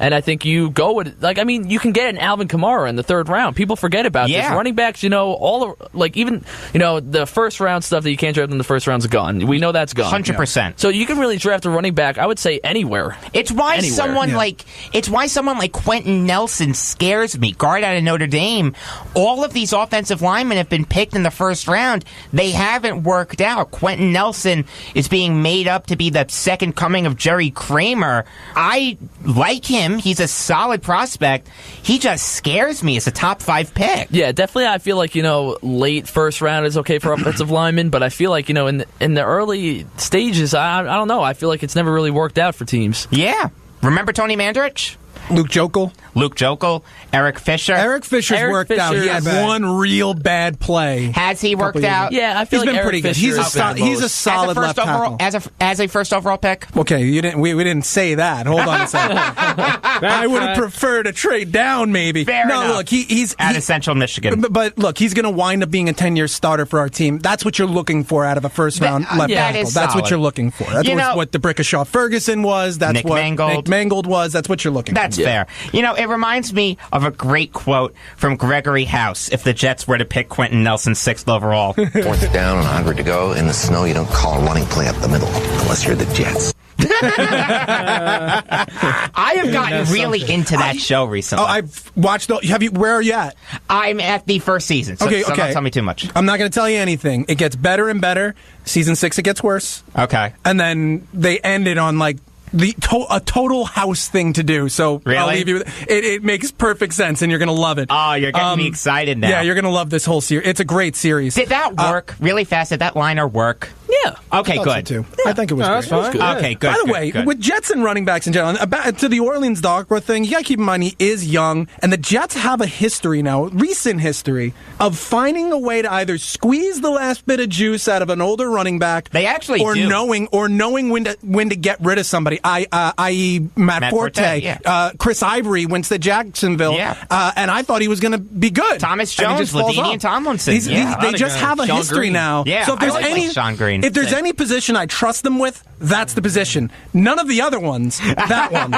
And I think you go with, you can get an Alvin Kamara in the third round. People forget about this. Running backs, even the first round stuff that you can't draft in the first round's gone. We know that's gone. 100%. So you can really draft a running back, I would say, anywhere. It's why someone like Quentin Nelson scares me. Guard out of Notre Dame. All of these offensive linemen have been picked in the first round. They haven't worked out. Quentin Nelson is being made up to be the second coming of Jerry Kramer. I like him. He's a solid prospect. He just scares me as a top 5 pick. Yeah, definitely. I feel like, late first round is okay for offensive linemen, but I feel like, in the early stages, I don't know. I feel like it's never really worked out for teams. Yeah. Remember Tony Mandarich? Luke Jokel, Eric Fisher. Eric Fisher's worked out. He had one real bad play. Has he worked out? Yeah, I feel he's been pretty good. He's a solid left tackle. As a first overall pick? Okay, we didn't say that. Hold on a second. I would have preferred a trade down, maybe. Fair enough. Look, he's out of Central Michigan. But look, he's going to wind up being a 10-year starter for our team. That's what you're looking for out of a first-round left tackle. That's what you're looking for. That's what DeBrickashaw Ferguson was. That's what Nick Mangold was. That's what you're looking for. That's fair. It reminds me of a great quote from Gregory House if the Jets were to pick Quentin Nelson 6th overall. 4th down and 100 to go. In the snow, you don't call a running play up the middle unless you're the Jets. I have gotten really into that show recently. Oh, I've watched. Where are you at? I'm at the first season. So don't tell me too much. I'm not going to tell you anything. It gets better and better. Season 6, it gets worse. Okay. And then they ended on a total house thing to do. So really? I'll leave you with it. It makes perfect sense, and you're going to love it. Oh, you're getting me excited now. Yeah, you're going to love this whole series. It's a great series. Did that work really fast? Did that liner work? Yeah. Okay, good. So too. Yeah. I think it was great. Fine. Good. Okay, good. By the way, with Jets and running backs in general, to the Orleans Darkwa thing, you got to keep in mind he is young, and the Jets have a history now, recent history, of finding a way to either squeeze the last bit of juice out of an older running back. They actually do. Knowing when to get rid of somebody, i.e. Matt Forte. Chris Ivory went to Jacksonville, and I thought he was going to be good. Thomas Jones, Lavinian Tomlinson. They just have a history now. Yeah, so if there's Sean Green. If there's any position I trust them with, that's the position. None of the other ones. That one.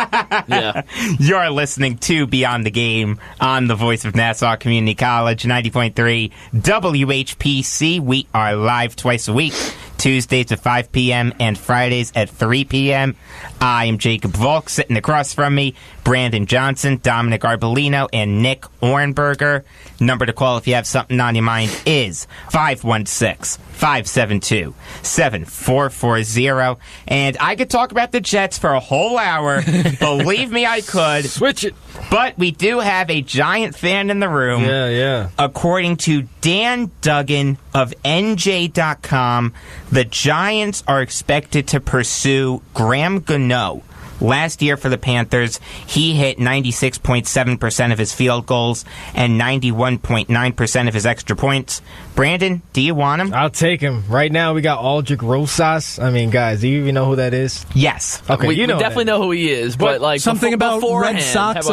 Yeah. You're listening to Beyond the Game on the voice of Nassau Community College, 90.3 WHPC. We are live twice a week, Tuesdays at 5 p.m. and Fridays at 3 p.m. I am Jacob Volk. Sitting across from me, Brandon Johnson, Dominic Arbolino, and Nick Ornberger. Number to call if you have something on your mind is 516-572-7440. And I could talk about the Jets for a whole hour. Believe me, I could. Switch it. But we do have a giant fan in the room. Yeah. According to Dan Duggan of NJ.com, the Giants are expected to pursue Graham Gano. Last year for the Panthers, he hit 96.7% of his field goals and 91.9% of his extra points. Brandon, do you want him? I'll take him. Right now, we got Aldrich Rosas. I mean, guys, do you even know who that is? Yes. Okay, we definitely know who he is, but something about Red Sox.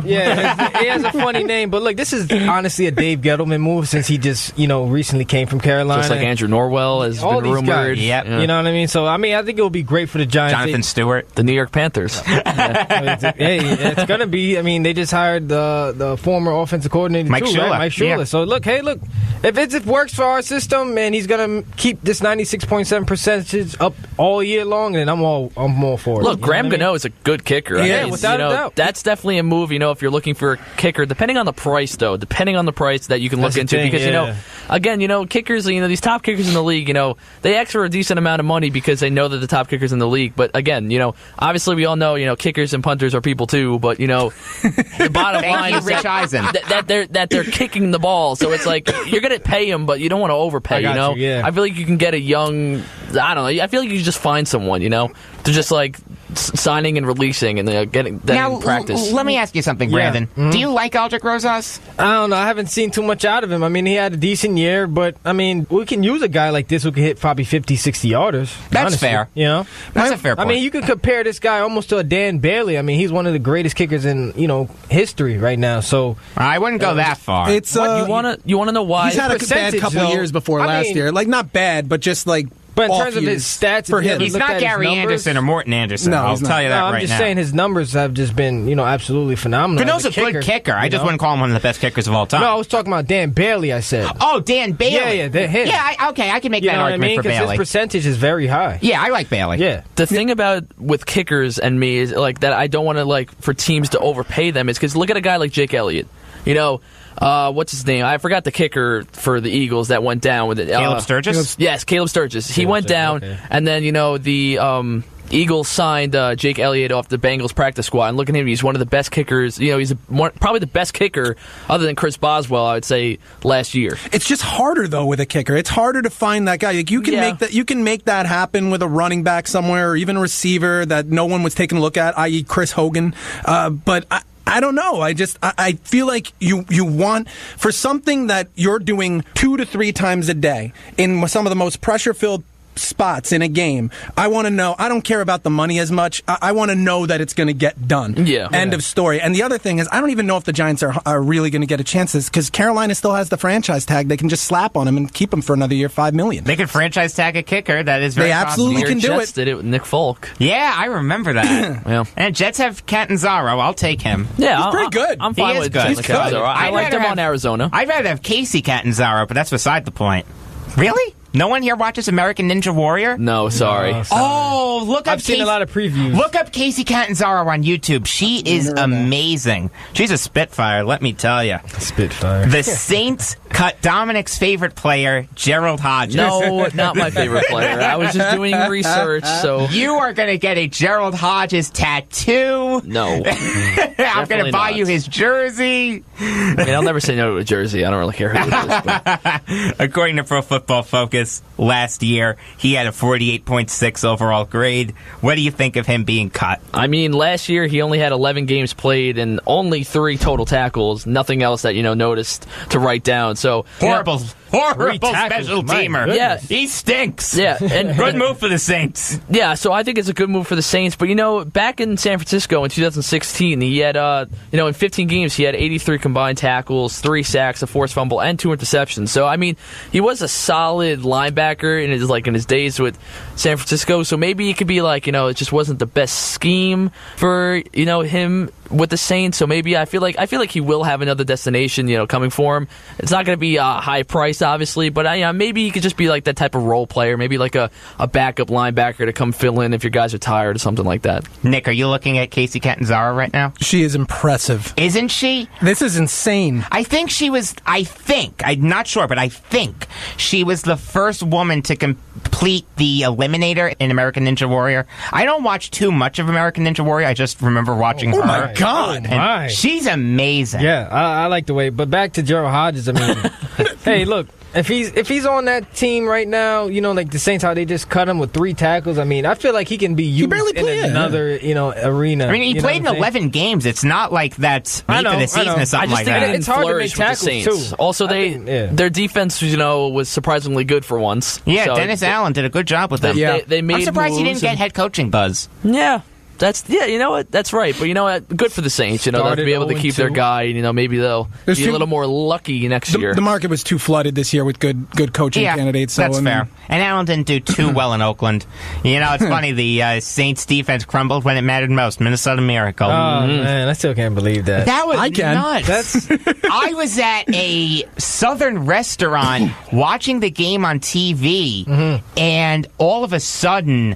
Yeah, he has a funny name. But look, this is honestly a Dave Gettleman move since he just, recently came from Carolina. Just like Andrew Norwell has been rumored. Yep. You know what I mean? So, I think it will be great for the Giants. Jonathan Stewart. The New York Panthers. Hey, it's going to be. They just hired the former offensive coordinator, Mike Shula. Right? Mike Shula. Yeah. So, look, if it works for our system and he's going to keep this 96.7% up all year long, then I'm all for it. Look, Graham Gano is a good kicker. Yeah, without a doubt. That's definitely a move, if you're looking for a kicker, depending on the price, though, that you can look into. Because, again, kickers, these top kickers in the league, they ask for a decent amount of money because they know that the top kickers in the league. But, again, obviously we all know, kickers and punters are people too, but, the bottom line is that they're kicking the ball. So it's like, you're going to pay them, but you don't want to overpay, I feel like you can get a young, I don't know, I feel like you can just find someone, to just like signing and releasing and getting that in practice. Let me ask you something, Brandon. Mm-hmm. Do you like Aldrich Rosas? I don't know. I haven't seen too much out of him. He had a decent year, but, we can use a guy like this who can hit probably 50, 60 yarders. That's honestly, fair. That's a fair point. You could compare this guy almost to a Dan Bailey. He's one of the greatest kickers in, history right now. So I wouldn't go that far. It's you want to know why? He's had a bad couple years before last year. Like, not bad, but just like But in off terms of his years stats, for if you him. ever He's looked not at his Gary numbers- Anderson or Morton Anderson. No, I'll he's not. tell you that No, I'm right just now. saying his numbers have just been, absolutely phenomenal. Cano's as a good kicker. I just wouldn't call him one of the best kickers of all time. No, I was talking about Dan Bailey, I said. Oh, Dan Bailey. Yeah, him. Yeah, I can make You that know what I argument mean? for 'Cause Bailey. his percentage is very high. Yeah, I like Bailey. Yeah. The thing about with kickers and me is like that I don't want to like for teams to overpay them is because look at a guy like Jake Elliott. What's his name? I forgot the kicker for the Eagles that went down with it. Caleb Sturgis? Yes, Caleb Sturgis. He went down, okay. and then the Eagles signed Jake Elliott off the Bengals practice squad. And look at him; he's one of the best kickers. He's probably the best kicker other than Chris Boswell, I would say, last year. It's just harder though with a kicker. It's harder to find that guy. Like you can make that happen with a running back somewhere or even a receiver that no one was taking a look at, i.e. Chris Hogan. But I don't know. I feel like you want for something that you're doing 2 to 3 times a day in some of the most pressure-filled spots in a game. I want to know. I don't care about the money as much. I want to know that it's going to get done. Yeah. End of story. And the other thing is, I don't even know if the Giants are really going to get a chance because Carolina still has the franchise tag. They can just slap on him and keep him for another year, $5 million. They could franchise tag a kicker. That is very They absolutely possible. can do Jets it. did it with Nick Folk. Yeah, I remember that. Yeah. And Jets have Catanzaro. I'll take him. Yeah, He's pretty good. I'm He fine is with good. Jalen He's good. Catanzaro. I I'd liked rather him on have- Arizona. I'd rather have Casey Catanzaro, but that's beside the point. Really? No one here watches American Ninja Warrior? No, sorry. Oh, look up I've seen a lot of previews. Look up Casey Catanzaro on YouTube. She is amazing. She's a spitfire, let me tell you. Spitfire. The Saints cut Dominic's favorite player, Gerald Hodges. No, not my favorite player. I was just doing research, so You are going to get a Gerald Hodges tattoo. no. I'm going to Definitely buy not. you his jersey. I mean, I'll never say no to a jersey. I don't really care who it is. But. According to Pro Football Focus, last year he had a 48.6 overall grade. What do you think of him being cut? I mean, last year he only had 11 games played and only 3 total tackles. Nothing else that noticed to write down. So Horrible tackles, special my teamer. goodness. Yeah. He stinks. yeah, and Good move for the Saints. Yeah, so I think it's a good move for the Saints. But, back in San Francisco in 2016, he had, in 15 games, he had 83 combined tackles, 3 sacks, a forced fumble, and 2 interceptions. So, I mean, he was a solid linebacker in his days with San Francisco. So maybe it could be it just wasn't the best scheme for, him with the Saints. So maybe I feel like he will have another destination, coming for him. It's not going to be a high price, obviously, but maybe he could just be like that type of role player, maybe like a backup linebacker to come fill in if your guys are tired or something like that. Nick, are you looking at Casey Catanzaro right now? She is impressive. Isn't she? This is insane. I'm not sure, but I think she was the first woman to complete the Eliminator in American Ninja Warrior. I don't watch too much of American Ninja Warrior. I just remember watching her. Oh my God. And she's amazing. Yeah, I like the way. But back to Gerald Hodges, I mean, hey, look, if he's on that team right now, like the Saints, how they just cut him with 3 tackles. I mean, I feel like he can be used barely in played, another, arena. I mean, he You know played in what I'm saying? 11 games. It's not like that's I made for know, the season I know. or something I like just think that. they It's didn't hard to flourish make with the tackles, Saints. too. Also, I think, yeah. their defense, was surprisingly good for once. Yeah, So Dennis Allen did a good job with them. Yeah. They made I'm surprised he moves didn't get head coaching buzz. Yeah. You know what? That's right. But you know what? Good for the Saints. They'll Started be able to keep their 0-2. guy. Maybe they'll There's be a two- little more lucky next year. The market was too flooded this year with good coaching Yeah, candidates. So, that's I mean, fair. And Allen didn't do too well in Oakland. It's funny. The Saints defense crumbled when it mattered most. Minnesota Miracle. Oh man, I still can't believe that. That was I can. nuts. I was at a southern restaurant watching the game on TV, and all of a sudden,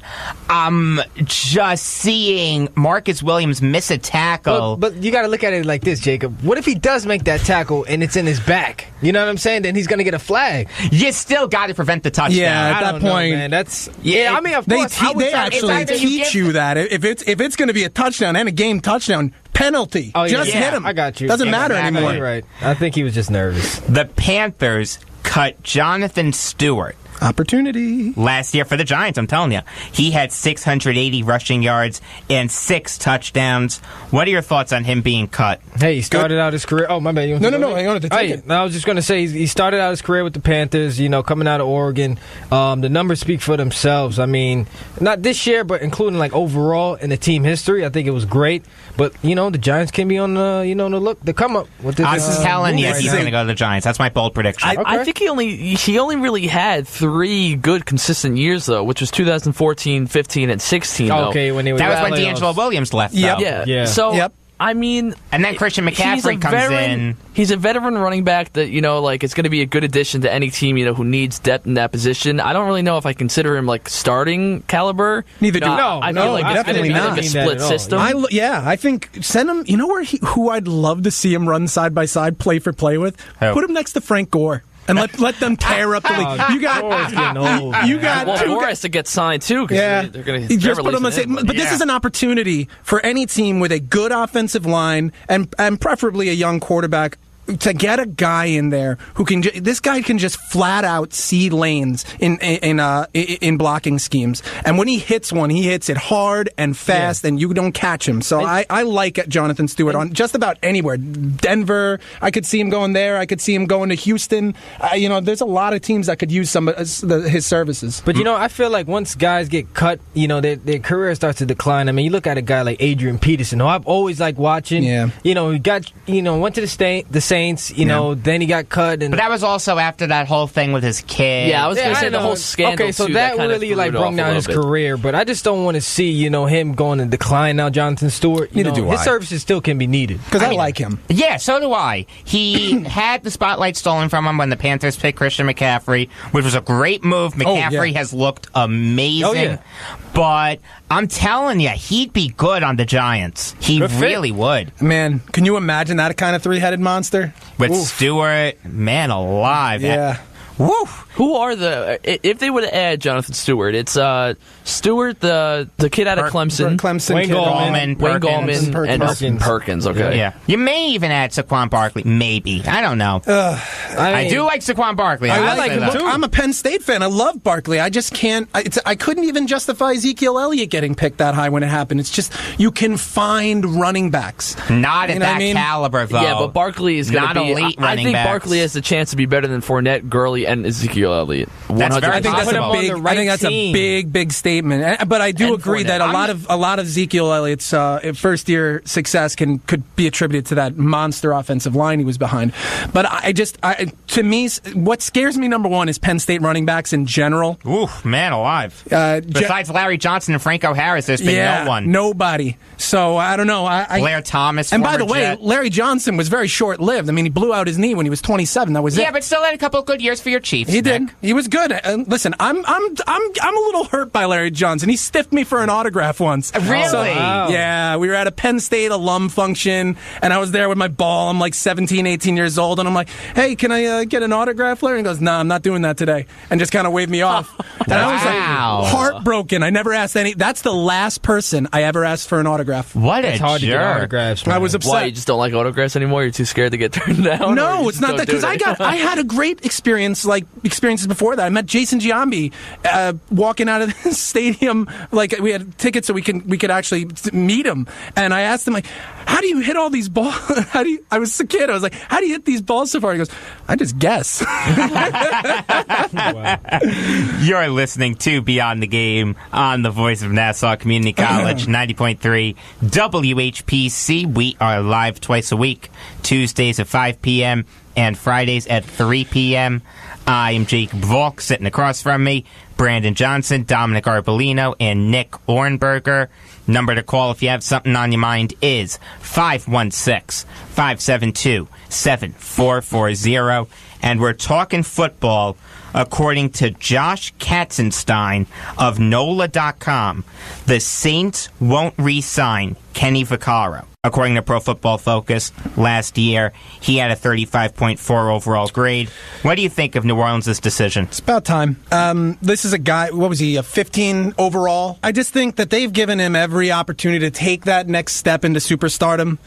I'm just seeing Marcus Williams miss a tackle. But you got to look at it like this, Jacob. What if he does make that tackle and it's in his back? You know what I'm saying? Then he's going to get a flag. You still got to prevent the touchdown. Yeah, at I that don't know, point, man. That's I mean, of They course, I would they try- actually either you teach give- you that if it's going to be a touchdown and a game touchdown penalty, Oh, yeah, just yeah, hit him. I got you. Doesn't matter Exactly. anymore. You're right. I think he was just nervous. The Panthers cut Jonathan Stewart Opportunity. last year for the Giants. I'm telling you, he had 680 rushing yards and 6 touchdowns. What are your thoughts on him being cut? Hey, he started out his career. Oh, my bad. You want No, to no, go no, there? I wanted to take it. I was just going to say he started out his career with the Panthers, coming out of Oregon. The numbers speak for themselves. I mean, not this year, but including like overall in the team history, I think it was great. But, the Giants can be on the come up with this. I'm telling you, move he's right going now. to go to the Giants. That's my bold prediction. I think he only really had 3 good consistent years though, which was 2014, 15, and 16. Though. Okay, when they were that was when D'Angelo Williams left. Yep. Though. Yeah. So I mean, and then Christian McCaffrey comes in. He's a veteran running back that it's going to be a good addition to any team who needs depth in that position. I don't really know if I consider him starting caliber. Neither do I. No, feel like definitely it's not. like a split system. I think send him. You know who I'd love to see him run side by side, play for play with. Who? Put him next to Frank Gore. And let them tear up the league. You got Gore has to get signed too. Yeah, they're going to just put him on the same. But this is an opportunity for any team with a good offensive line and preferably a young quarterback to get a guy in there who can. This guy can just flat out see lanes in blocking schemes, and when he hits one, he hits it hard and fast, and you don't catch him. So I like Jonathan Stewart on just about anywhere. Denver, I could see him going there. I could see him going to Houston. There's a lot of teams that could use some of his services. But I feel like once guys get cut, their career starts to decline. I mean, you look at a guy like Adrian Peterson, who I've always liked watching. Yeah. He got went to the Saints. Then he got cut. But that was also after that whole thing with his kid. Yeah, I was going to say the whole scandal. Okay, so too, that really brought down his career. But I just don't want to see him going to decline now. Jonathan Stewart, Neither do his I. services still can be needed because I like him. Yeah, so do I. He had the spotlight stolen from him when the Panthers picked Christian McCaffrey, which was a great move. McCaffrey has looked amazing. Oh, yeah. But I'm telling you, he'd be good on the Giants. He really would. Man, can you imagine that kind of three-headed monster? With Stewart, man alive. Yeah. Woo. Who are if they would add Jonathan Stewart, it's Stewart, the kid out of Clemson, Wayne Gallman, and Perkins. Okay, yeah. You may even add Saquon Barkley, maybe. I don't know. I do like Saquon Barkley. I like him too. I'm a Penn State fan. I love Barkley. I just can't. I couldn't even justify Ezekiel Elliott getting picked that high when it happened. It's just you can find running backs. Not at that caliber, though. Yeah, but Barkley is going to be. Elite I think backs. Barkley has the chance to be better than Fournette, Gurley, and Ezekiel Elliott. 100%. Very I think that's a big statement. But I do agree that a lot of Ezekiel Elliott's first year success could be attributed to that monster offensive line he was behind. But to me, what scares me number one is Penn State running backs in general. Oof, man alive. Besides Larry Johnson and Franco Harris, there's been no one. Nobody. So I don't know. Blair Thomas. And by the way, Larry Johnson was very short-lived. I mean, he blew out his knee when he was 27. That was it. Yeah, but still had a couple of good years for your Chiefs. He did. He was good. Listen, I'm a little hurt by Larry Johnson. He stiffed me for an autograph once. Really? So, wow. Yeah, we were at a Penn State alum function, and I was there with my ball. I'm like 17, 18 years old, and I'm like, hey, can I get an autograph, Larry? And he goes, nah, I'm not doing that today. And just kind of waved me off. And I was like, heartbroken. I never asked any. That's the last person I ever asked for an autograph. What It's hard to get autographs, man. I was upset. Why, you just don't like autographs anymore? You're too scared to get turned down? No, it's not that, because I had a great experiences before that. I met Jason Giambi walking out of the stadium. Like, we had tickets so we could actually meet him. And I asked him, like, how do you hit all these balls? I was a kid. I was like, how do you hit these balls so far? He goes, I just guess. Wow. You're listening to Beyond the Game on the Voice of Nassau Community College, 90.3 WHPC. We are live twice a week, Tuesdays at 5 p.m. and Fridays at 3 p.m. I am Jacob Volk. Sitting across from me, Brandon Johnson, Dominic Arbolino, and Nick Ornberger. Number to call if you have something on your mind is 516-572-7440. And we're talking football. According to Josh Katzenstein of NOLA.com, the Saints won't re-sign Kenny Vaccaro. According to Pro Football Focus, last year, he had a 35.4 overall grade. What do you think of New Orleans' decision? It's about time. This is a guy, what was he, a 15 overall? I just think that they've given him every opportunity to take that next step into superstardom.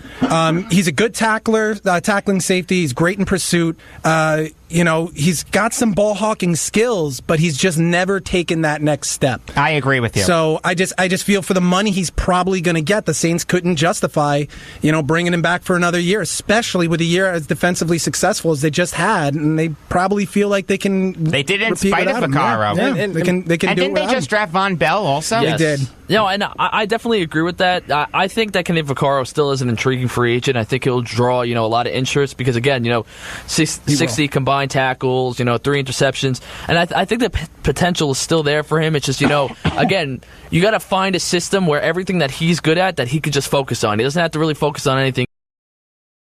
He's a good tackler, tackling safety. He's great in pursuit. He's got some ball hawking skills, but he's just never taken that next step. I agree with you. So I just feel for the money he's probably going to get, the Saints couldn't justify, bringing him back for another year, especially with a year as defensively successful as they just had, and they probably feel like they can. They did in spite of Vaccaro. Yeah. They can do it. And didn't they just draft Von Bell also? Yes. They did. No, and I definitely agree with that. I think that Kenny Vaccaro still is an intriguing free agent. I think he'll draw, a lot of interest because, again, 60 combined tackles, 3 interceptions. And I think the potential is still there for him. It's just, again, you got to find a system where everything that he's good at, that he could just focus on. He doesn't have to really focus on anything